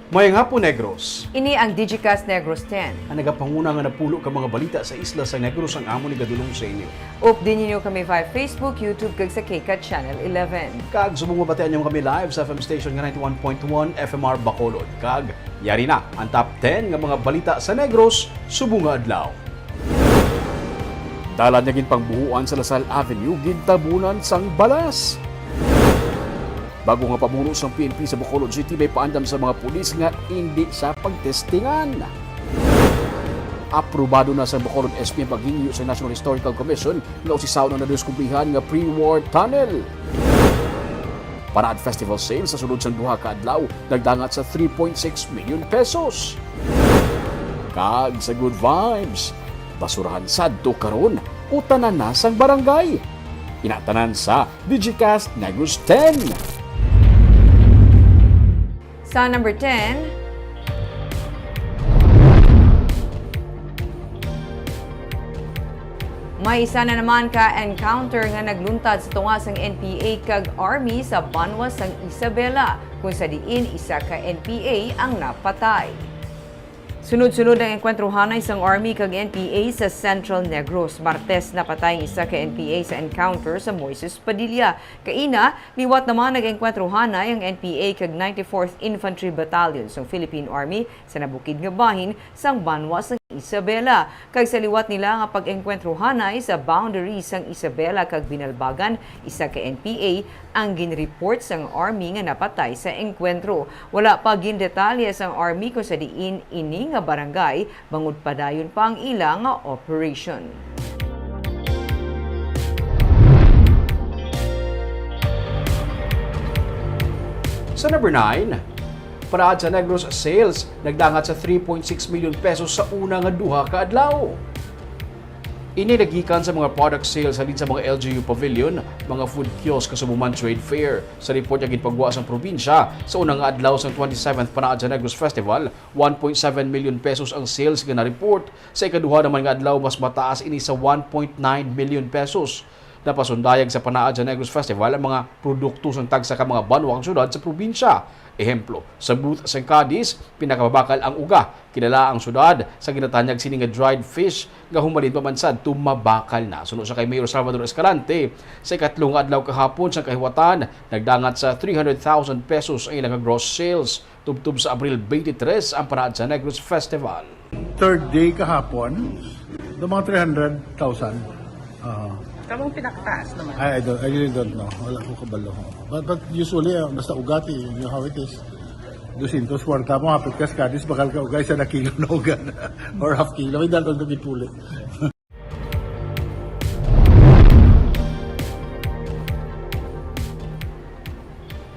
Mayang hapon, Negros. Ini ang Digicast Negros 10. Ang nagapanguna nga napulo ka mga balita sa isla sa Negros ang amo ni gadulong sa inyo. Updin ninyo kami via Facebook, YouTube, kag sa KCAT Channel 11. Kag subong mabatean niyo kami live sa FM station nga 91.1 FMR Bacolod. Kag yari na ang top 10 nga mga balita sa Negros subong nga adlaw. Dalan niya pangbuhuan sa Lasal Avenue gintabunan sang balas. Bago nga pamuno sa PNP sa Bacolod City, may paandam sa mga pulis nga hindi sa pagtestingan. Aprobado na sa Bacolod SP ang paghingiyo sa National Historical Commission na usisaw na nadiskubrihan nga pre-war tunnel. Parade Festival sales sa sunod sang duha ka adlaw nagdangat sa 3.6 million pesos. Kag sa good vibes, basurahan sadto karon utanan na sang barangay. Inatanan sa Digicast Negros 10. Sa number 10, may isa na naman ka encounter nga nagluntad sa tungas ng NPA kag Army sa Banwa sang Isabela, kung sa diin isa ka NPA ang napatay. Sunod-sunod ang enkwentruhanay sang Army kag NPA sa Central Negros. Martes napatay ang isa ka NPA sa encounter sa Moises Padilla. Kaina, liwat naman nag-enkwentruhanay ang NPA kag 94th Infantry Battalion sang Philippine Army sa nabukid nga bahin sang Banwa sang Isabela. Kag sa liwat nila nga pag-enkwentruhanay sa boundary sang Isabela kag Binalbagan, isa ka NPA ang ginreport sang Army nga napatay sa enkwentro. Wala pa gindetalye sang Army kung sa diin ini nga barangay, bangod padayon pa ang ilang nga operation. Sa number 9, parade sa Negros sales nagdangat sa 3.6 million pesos sa una nga duha ka adlaw. Ini nagikan sa mga product sales halin sa mga LGU Pavilion, mga food kiosk kasumuman trade fair. Sa report nga ginpagwa sa probinsya, sa unang nga adlaw sa 27th Parade sa Negros Festival, 1.7 million pesos ang sales nga na-report. Sa ikaduha naman nga adlaw, mas mataas ini sa 1.9 million pesos. Napasundayag sa Panaad sa Negros Festival ang mga produkto sa tagsa ka mga banwang syudad sa probinsya. Ehemplo, sa booth sa Cadiz, pinakababakal ang uga. Kilala ang syudad sa ginatanyag sini nga dried fish nga humalin pamansad tumabakal na. Sunod sa kay Mayor Salvador Escalante, sa ikatlong adlaw kahapon sa kahiwatan, nagdangat sa 300,000 pesos ang ilang gross sales. Tubtub sa Abril 23 ang Parade sa Negros Festival. Third day kahapon, mga 300,000. Kamong pinakataas naman. I really don't know. Wala ko kabalo. But usually, basta ugati, you know how it is. 200, kwarta mo, hapit ka Cadiz, bakal ka ugay sa na kilo na ugan. Or half kilo. May dalton kami pulit.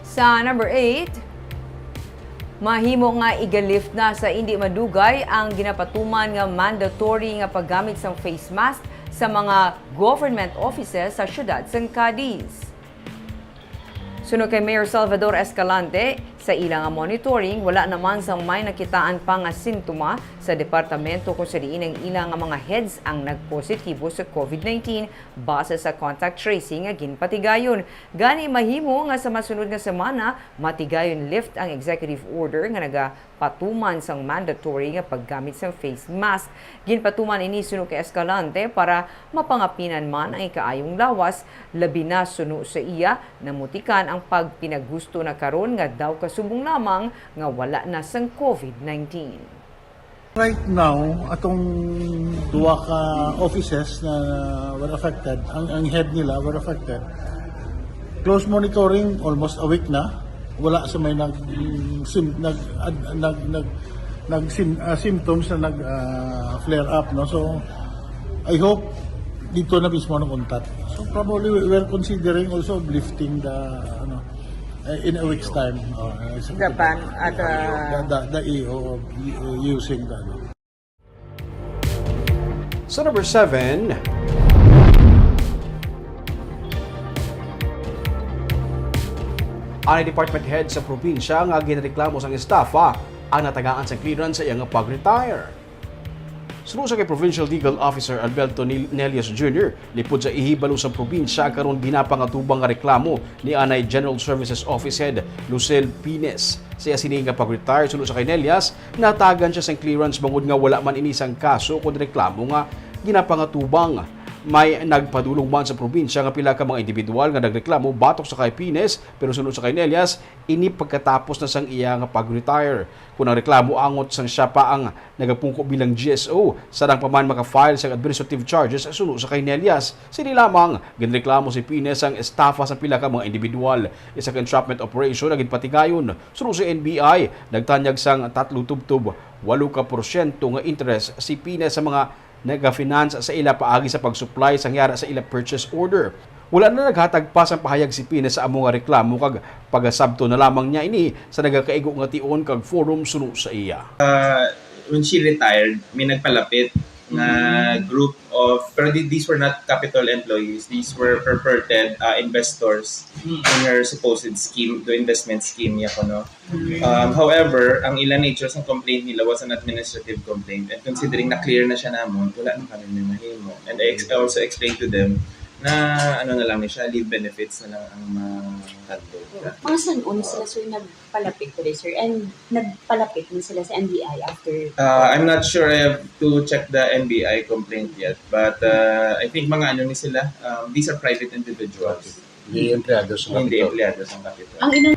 Sa number 8, mahimo nga igalift na sa hindi madugay ang ginapatuman nga mandatory nga paggamit sang face mask sa mga government offices sa syudad sang Cadiz. Sunod kay Mayor Salvador Escalante, sa ilang monitoring, wala naman sa may nakitaan pa nga sintoma sa departamento kung sa diin ang ilang mga heads ang nagpositibo sa COVID-19 base sa contact tracing nga ginpatigayon. Gani mahimo nga sa masunod nga semana, matigayon lift ang executive order nga nagapatuman sang mandatory nga paggamit sang face mask. Ginpatuman ini sunod kay Escalante para mapangapinan man ang ikaayong lawas, labi na suno sa iya namutikan ang pagpinagusto na karon nga daw kasubong lamang nga wala na sang COVID-19. Right now, atong duwa ka offices na were affected, ang head nila were affected. Close monitoring almost a week na. Wala sa may symptoms na flare up, no. So I hope dito na mismo ng contact. So probably we're considering also lifting the in a week's time. The ban at The EO of using the Sa number 7, ang department head sa probinsya nga ginreklamo sang estafa ang natagaan sa clearance sa iyang pag-retire. Sunod sa kay Provincial Legal Officer Alberto Nelias Jr., lipod sa ihibalo sa probinsya karon ginapangatubang nga reklamo ni Anay General Services Office Head Lucel Pines. Siya sining nga pag-retire sunod sa kay Nelias, natagan siya sa clearance bangod nga wala man inisang kaso kung reklamo nga ginapangatubang. May nagpadulong man sa probinsya nga pila ka mga individual nga nagreklamo batok sa kay Pines, pero sunod sa kay Nelias ini pagkatapos na sang iya nga pag-retire. Kung ang reklamo angot sang siya pa ang nagapungko bilang GSO, sadang pa man maka-file sa administrative charges sunod sa kay Nelias. Sini lamang ginreklamo si Pines ang estafa sa pila ka mga individual. Isa ka entrapment operation naging patigayon. Sunod sa NBI nagtanyag sang 3 tubtob 8% nga interest si Pines sa mga nag-finance sa ila paagi sa pag-supply sang yara sa ila purchase order. Wala na naghatag pa sa pahayag si Pines sa amo nga reklamo kag pagasabto na lamang niya ini sa nagakaigo nga tion kag forum sunod sa iya. When she retired, may nagpalapit na group of, pero these were not capital employees, these were purported investors in her supposed scheme, the investment scheme niya ko, no? However, ang ilang natures ng complaint nila was an administrative complaint, and considering na clear na siya namon, wala na kami may mahimo. And I also explained to them na ano na lang siya, leave benefits na lang ang mahadlo. Mga saan sila sir nagpalapit today sir, and nagpalapit din sila sa NBI after? I'm not sure, I have to check the NBI complaint yet, but I think mga ano ni sila, these are private individuals. Hindi empleyado sa Hindi Capitol. empleyado sa Capitol. Ang inang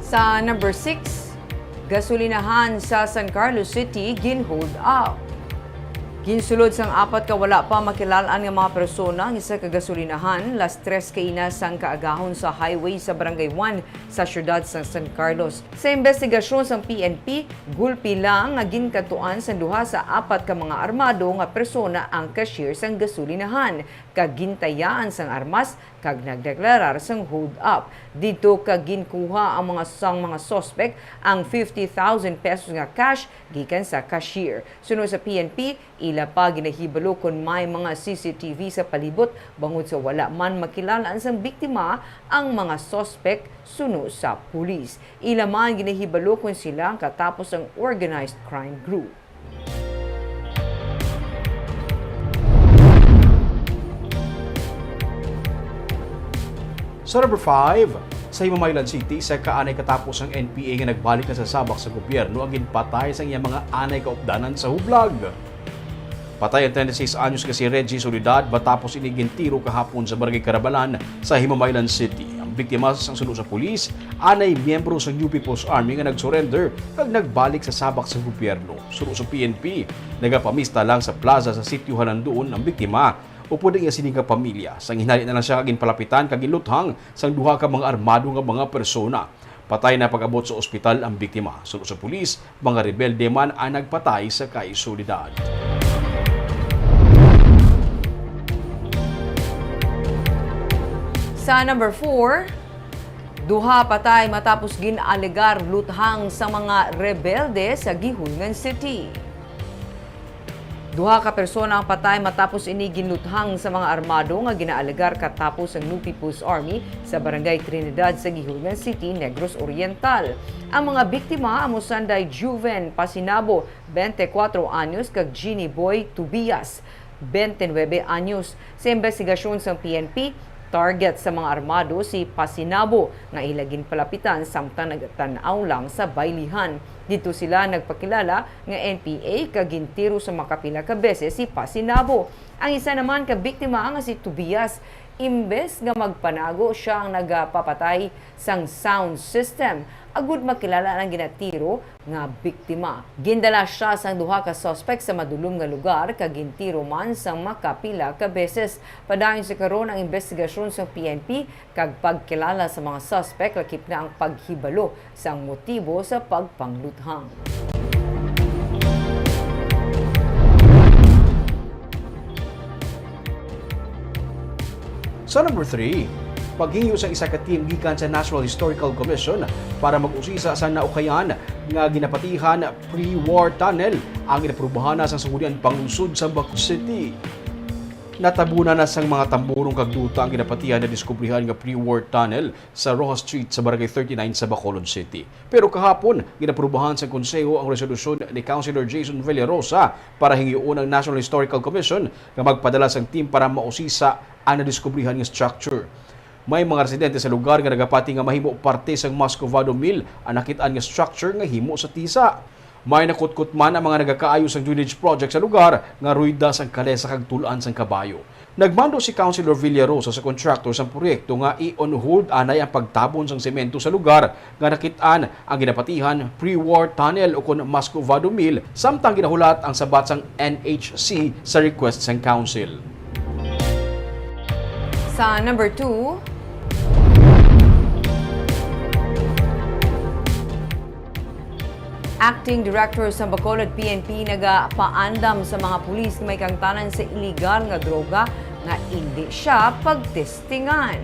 Sa number 6, gasolinahan sa San Carlos City gin-hold up. Ginsulod sang 4 ka wala pa makilalaan nga mga persona ang isa ka gasolinahan las 3 kaina sang kaagahon sa highway sa Barangay 1 sa siyudad sa San Carlos. Sa investigasyon sang PNP, gulpi lang nga ginkatuan sa duha sa 4 ka mga armado nga persona ang cashier sang gasolinahan kag gintayaan sang armas kag nagdeklarar sang hold up. Dito kag ginkuha ang mga suspect ang 50,000 pesos nga cash gikan sa cashier. Sunod sa PNP, ila pa ginahibalo kung may mga CCTV sa palibot bangod sa wala man makilalaan sang biktima ang mga suspect sunod sa pulis. Ila man ginahibalo kung sila katapos ang organized crime group. Sa number 5, sa Himamaylan City, sa kaanay katapos ang NPA nga nagbalik na sa sabak sa gobyerno ang ginpatay sa iyang mga anay kaupdanan sa hublag. Patay ang 36 anyos kasi Reggie Soledad matapos inigintiro kahapon sa Barangay Carabalan sa Himamaylan City. Ang biktima sang sunod sa pulis, anay miyembro sa New People's Army nga nag-surrender kag nagbalik sa sabak sa gobyerno. Sunod sa PNP, nagapamista lang sa plaza sa sitio nandoon ang biktima. Upo din nga sining ka pamilya. Sang hinali na lang siya kagin palapitan kag iluthang sang duha ka mga armado nga mga persona. Patay na pag-abot sa ospital ang biktima. Sunod sa pulis, mga rebelde man ang nagpatay sa kay Soledad. Sa number 4, duha patay matapos ginalegar luthang sa mga rebelde sa Gihungan City. Duha ka persona ang patay matapos ini ginluthang sa mga armado nga ginaalegar katapos ang New People's Army sa Barangay Trinidad sa Gihungan City, Negros Oriental. Ang mga biktima amo sanday Juven Pasinabo, 24 anyos, kag Ginny Boy Tobias, 29 anyos. Sa investigasyon sa PNP, target sa mga armado si Pasinabo nga ilagin palapitan samtang nagtanaw lang sa baylihan. Dito sila nagpakilala nga NPA kag gintiro sa makapila ka beses si Pasinabo. Ang isa naman ka biktima nga si Tobias, imbes nga magpanago siya ang nagpapatay sang sound system. Agud makilala ang ginatiro nga biktima. Gindala siya sang duha ka suspect sa madulom nga lugar kag gintiro man sang makapila ka beses. Padayon sa karon ang investigasyon sa PNP kag pagkilala sa mga suspect lakip na ang paghibalo sang motibo sa pagpangluthang. Sa number 3, paghinyo sa isa ka team gikan sa National Historical Commission para mag-usisa sa naukayan nga ginapatihan pre-war tunnel ang inaprubahan na sa Sangguniang Panglusod sa Bacolod City. Natabunan na sang mga tamburong kagduta ang ginapatihan na diskubrihan nga pre-war tunnel sa Rojas Street sa Barangay 39 sa Bacolod City. Pero kahapon, ginaprubahan sa konseho ang resolusyon ni Councilor Jason Villarosa para hingiun ang National Historical Commission nga magpadala sang team para mausisa ang nadiskubrihan nga structure. May mga residente sa lugar nga nagapati nga mahimo parte sang Muscovado Mill ang nakitaan nga structure nga himo sa tisa. May nakutkot man ang mga nagakaayos ang drainage project sa lugar nga ruidas ang kalesa kag tulan sang kabayo. Nagmando si Councilor Villarosa sa contractor sa proyekto nga i-on hold anay ang pagtabon sang semento sa lugar nga nakitaan ang ginapatihan pre-war tunnel o kon Muscovado Mill samtang ginahulat ang sabat sang NHC sa request sang council. Sa number 2, Acting Director sa Bacolod PNP nagapaandam sa mga pulis na may kangtanan sa iligal nga droga nga hindi siya pagtestingan.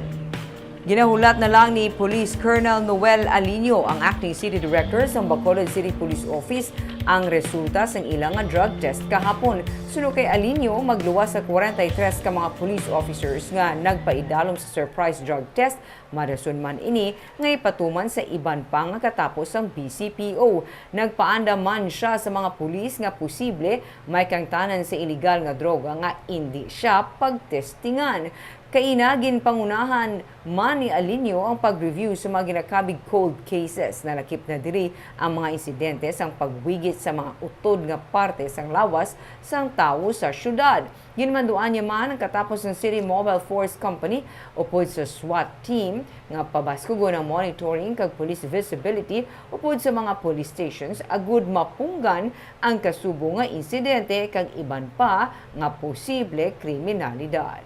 Ginahulat na lang ni Police Colonel Noel Alinio, ang Acting City Director sa Bacolod City Police Office, ang resulta sa ilang nga drug test kahapon. Sunod kay Alinio, magluwas sa 43 ka mga police officers nga nagpaidalom sa surprise drug test, madason man ini nga ipatuman sa iban pa nga katapos ang BCPO. Nagpaanda man siya sa mga pulis nga posible may kangtanan sa iligal nga droga nga hindi siya pagtestingan. Kainagin pangunahan man ni Alinio ang pag-review sa mga ginakabig cold cases na nakip na diri ang mga insidente sang pagwigit sa mga utod nga parte sang lawas sang tawo sa syudad. Ginmanduan niya man ang katapos ng City Mobile Force Company upod sa SWAT team nga pabaskugo ng monitoring kag police visibility upod sa mga police stations agud mapunggan ang kasubo nga insidente kag iban pa nga posible kriminalidad.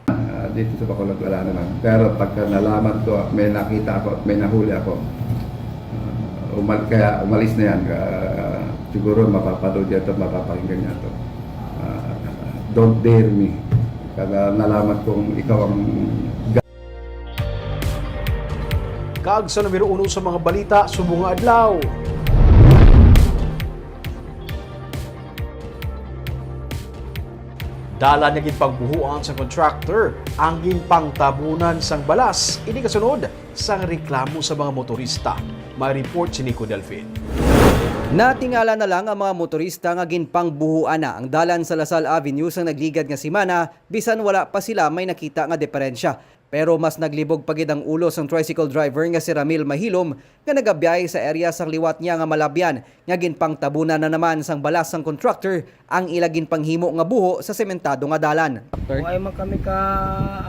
Dito sa Bacolod wala naman. Pero pagka nalaman ko, may nakita ako at may nahuli ako, kaya umalis na yan. Siguro mapapanood yan ito, mapapakinggan niya ito. Don't dare me. Kaya nalaman kong ikaw ang Kag sa numero 1 sa mga balita, subong nga adlaw. Dala niya pagbuhuan sa contractor ang ginpangtabunan sang balas. Ini kasunod sang reklamo sa mga motorista. May report si Nico Delfin. Natingala na lang ang mga motorista nga ginpangbuhuan na ang dalan sa Lasal Avenue sang nagligad nga simana bisan wala pa sila may nakita nga diferensya. Pero mas naglibog pagid ang ulo sang tricycle driver nga si Ramil Mahilom nga nagabiyahe sa area sang liwat niya nga Malabyan nga ginpangtabunan na naman sang balas sang contractor ang ilagin panghimo nga buho sa sementado nga dalan. Ay man kami ka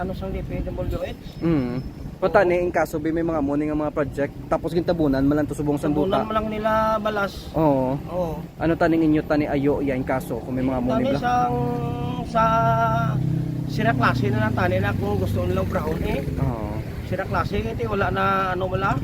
ano sang DPWH. Pata ni in kaso may mga morning nga mga project tapos gintabunan man lang to subong sang duta. Tabunan mo lang nila balas. Oo. Oo. Ano taning inyo tani ayo ya in kaso kung may mga morning Tani bla. sa sira klase na lang tani na kung gusto nilang brown eh. Oo. Sira klase kasi wala na ano wala.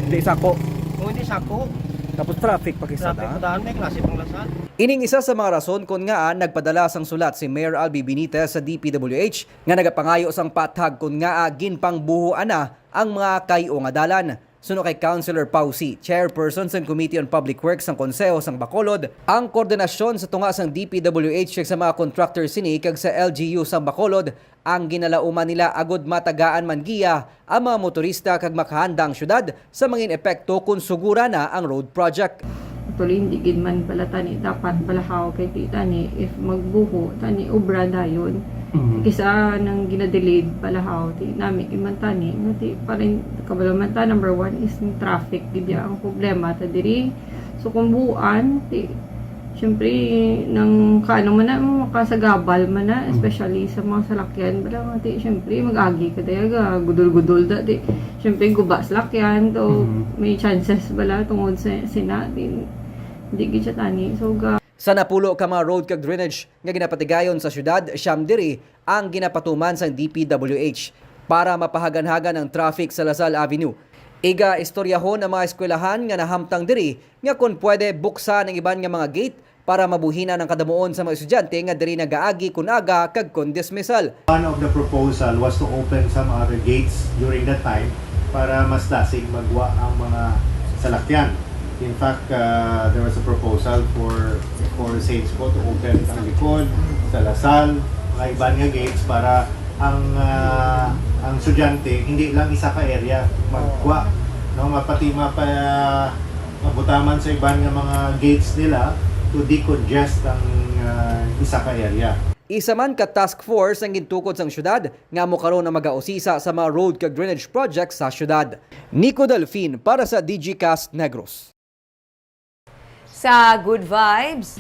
Di sako. Kung hindi sako, Tapos traffic pakisada. traffic pa daan may klase pang lasal. Ining isa sa mga rason kung nga nagpadala sang sulat si Mayor Albi Benitez sa DPWH nga nagapangayo sang pathag kung nga ginpangbuhuan na ang mga kayo nga dalan. Suno kay Councilor Pausi, Chairperson sa Committee on Public Works ng Konseho sang Bacolod, ang koordinasyon sa tunga sang DPWH sa mga contractor sini kag sa LGU sang Bacolod ang ginalauman nila agud matagaan man giya ang mga motorista kag makahanda ang syudad sa mga epekto kung sugura na ang road project. Actually, hindi gid man pala tani dapat balahaw kay ti tani if magbuho tani obra dayon. Kisa nang gina-delayed balahaw ti nami iman tani ngati parin kabalaman ta number 1 is yung traffic gid ang problema ta diri. So kung buuan ti syempre nang kaano man na makasagabal man na especially sa mga salakyan bala ngati syempre mag-agi ka dayaga gudol-gudol da ti syempre guba salakyan to may chances bala tungod sa sina din hindi gid siya tani so Sa napulo ka mga road kag drainage nga ginapatigayon sa syudad, siyam diri ang ginapatuman sa DPWH para mapahagan-hagan ang traffic sa Lasal Avenue. Iga istoryahon ang mga eskwelahan nga nahamtang diri nga kung pwede buksan ang iban nga mga gate para mabuhinan ang kadamuon sa mga estudyante nga diri nagaagi kun aga kag kun dismissal. One of the proposal was to open some other gates during that time para mas lasig magwa ang mga salakyan. In fact, there was a proposal for Saints Po to open ang likod sa Lasal, iban nga gates para ang estudyante hindi lang isa ka area magkuha, no, mabutaman sa iban nga mga gates nila to decongest ang isa ka area. Isa man ka task force ang gintukod sang syudad nga mo karon na magausisa sa mga road kag drainage projects sa syudad. Nico Delfin para sa DGCast Negros. Sa Good Vibes,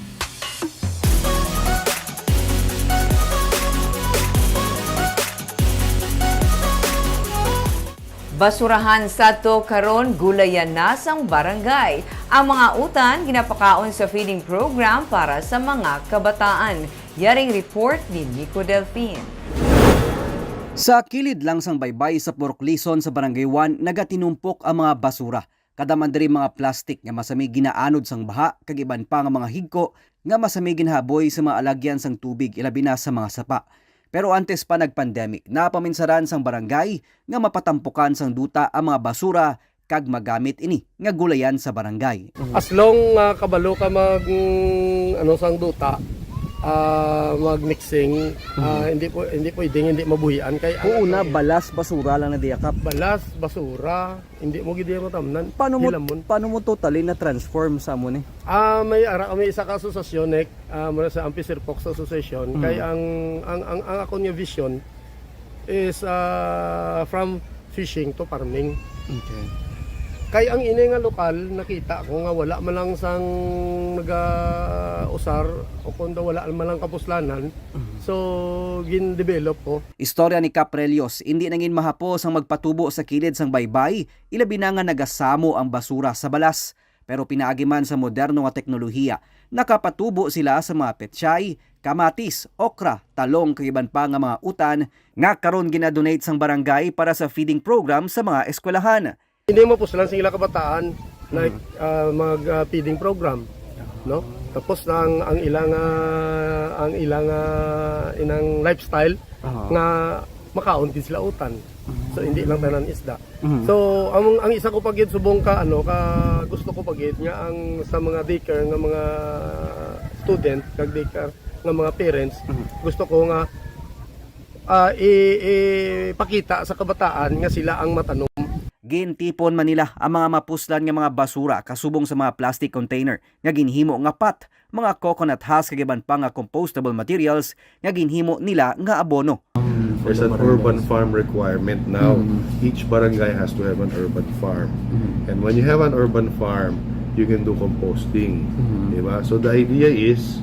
basurahan sa to karon gulayan na sang barangay. Ang mga utan ginapakaon sa feeding program para sa mga kabataan. Yaring report ni Nico Delfin. Sa kilid lang sang baybay sa Purok Lison sa Barangay 1, nagatinumpok ang mga basura. Kadaman diri mga plastik nga masami ginaanod sang baha, kag iban pa nga mga higko nga masami ginhaboy sa mga alagyan sang tubig, ilabi na sa mga sapa. Pero antes pa nag-pandemic, napaminsaran sang barangay nga mapatampukan sang duta ang mga basura kag magamit ini nga gulayan sa barangay. As long kabalo ka sang duta, mag-mixing, hindi pwedeng hindi mabuhian kay Una, balas, basura lang na diyakap. balas, basura, hindi mo gid matamnan. Paano mo totally na transform sa mo ni? May isa ka asosasyon mula sa Ampisir Fox Association kay ang ako niya vision is from fishing to farming. Okay. Kay ang ini nga lokal nakita ko nga wala man lang sang naga-usar o kundo wala man lang kapuslanan. So gin-develop ko. Istorya ni Caprelios, hindi nangin mahapos ang magpatubo sa kilid sang baybay, ilabi na nga nagasamo ang basura sa balas. Pero pinaagiman sa moderno nga teknolohiya, nakapatubo sila sa mga petsay, kamatis, okra, talong kag iban pa nga mga utan nga karon ginadonate sang barangay para sa feeding program sa mga eskwelahan. Hindi mo puslan sa ilang kabataan na mag-feeding program, no? Tapos ang ilang inang lifestyle nga makaon din sila utan. So hindi lang tanan isda. So ang isa ko pagid subong ka gusto ko pagid nga ang sa mga daycare nga mga student kag daycare nga mga parents, gusto ko nga ipakita sa kabataan nga sila ang matanom. Gintipon man nila ang mga mapuslan nga mga basura kasubong sa mga plastic container nga ginhimo nga pat, mga coconut husk kag iban pa nga compostable materials nga ginhimo nila nga abono. There's an urban farm requirement now. Each barangay has to have an urban farm. And when you have an urban farm, you can do composting. Diba? So the idea is,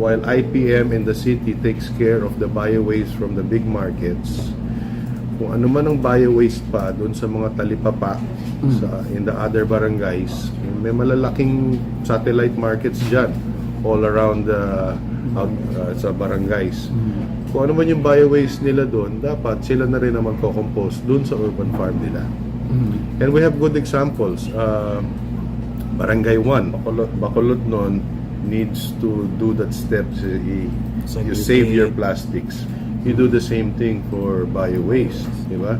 while IPM in the city takes care of the bio-waste from the big markets, kung ano man ang bio-waste pa doon sa mga talipapa in the other barangays, may malalaking satellite markets dyan all around sa barangays. Kung ano man yung bio-waste nila doon, dapat sila na rin ang magko-compost doon sa urban farm nila. And we have good examples. Barangay 1, Bacolod noon needs to do that steps. You save your plastics. You do the same thing for bio-waste, di ba?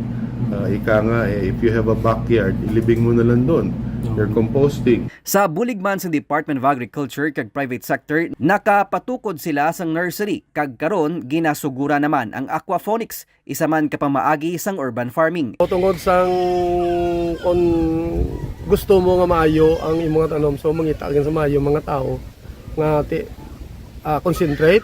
Ika nga, if you have a backyard, ilibing mo na lang doon. You're composting. Sa buligman sa Department of Agriculture kag private sector, nakapatukod sila sa nursery kag karon ginasugura naman ang aquaponics, isa man kapamaagi sang urban farming. Tungod sang kung gusto mo nga maayo ang imong tanom, so mangita sa maayo mga tao nga concentrate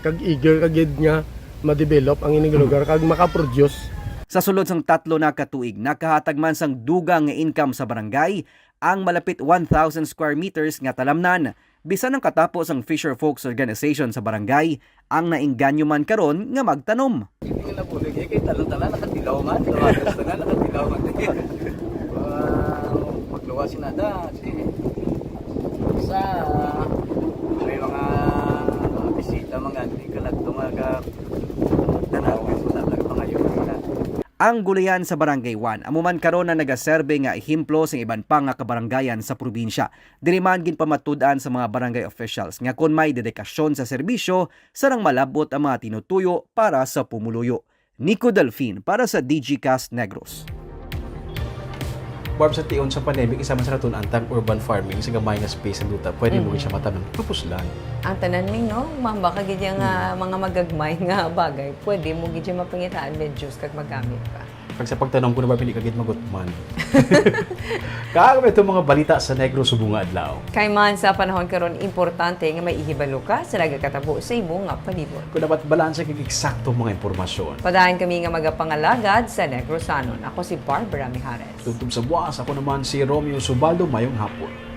kag eager kagid nga ma-develop ang ining lugar kag maka-produce. Sa sulod sang 3 na katuig, nakahatag man sang dugang nga income sa barangay ang malapit 1,000 square meters nga talamnan. Bisan ang katapos ang Fisher Folks Organization sa barangay, ang nainganyo man karon nga magtanom. Pagluwasin na da, sa may mga bisita mga kalagto mga Ang gulayan sa Barangay 1, amuman karon na nagaserbe nga ehemplo sa iban pa nga kabarangayan sa probinsya. Diri man ginpamatud-an sa mga barangay officials nga kun may dedikasyon sa serbisyo, sarang malabot ang mga tinutuyo para sa pumuluyo. Nico Delfin para sa DGCast Negros. Barb sa tiyon sa pandemic, isa man sa naton antang urban farming sa gamay nga space ang duta. Pwede mo siya matanong. Papuslan. Ang tanan ming, no? Mamba, kagid yung mga magagmay nga bagay, pwede mo gid yung mapangitaan medyos kag magamit pa. Pag sa pagtanong ko na ba, hindi kagit magutman. Kaagam itong mga balita sa Negros Subunga Adlaw. Kay man sa panahon karon importante nga may ihibalo ka sa nagakatabo sa imo nga palibot. Kung dapat balanse kag eksakto mga impormasyon. Padayon kami nga magapangalagad sa Negrosanon. Ako si Barbara Mijares. Tugtog sa buwas, ako naman si Romeo Subaldo. Mayong hapon.